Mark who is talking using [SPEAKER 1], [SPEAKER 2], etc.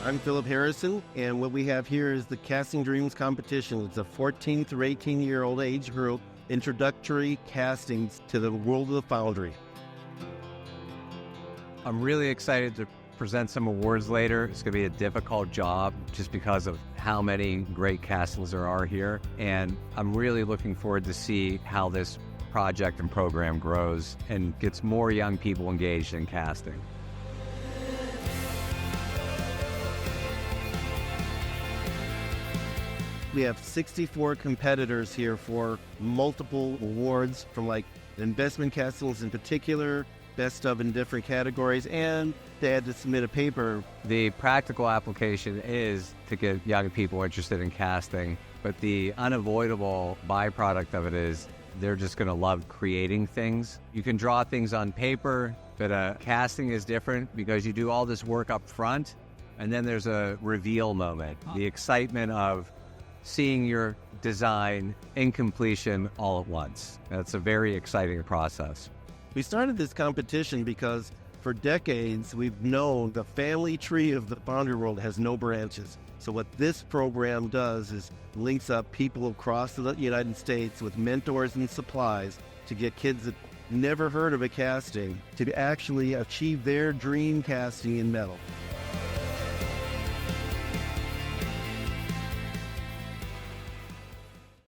[SPEAKER 1] I'm Philip Harrison, and what we have here is the Casting Dreams competition. It's a 14 through 18-year-old age group, introductory castings to the world of the foundry.
[SPEAKER 2] I'm really excited to present some awards later. It's going to be a difficult job just because of how many great castings there are here. And I'm really looking forward to see how this project and program grows and gets more young people engaged in casting.
[SPEAKER 1] We have 64 competitors here for multiple awards from like investment castings in particular, best of in different categories, and they had to submit a paper.
[SPEAKER 2] The practical application is to get young people interested in casting, but the unavoidable byproduct of it is they're just going to love creating things. You can draw things on paper, but casting is different because you do all this work up front, and then there's a reveal moment. The excitement of seeing your design in completion all at once. That's a very exciting process.
[SPEAKER 1] We started this competition because for decades we've known the family tree of the foundry world has no branches. So what this program does is links up people across the United States with mentors and supplies to get kids that never heard of a casting to actually achieve their dream casting in metal.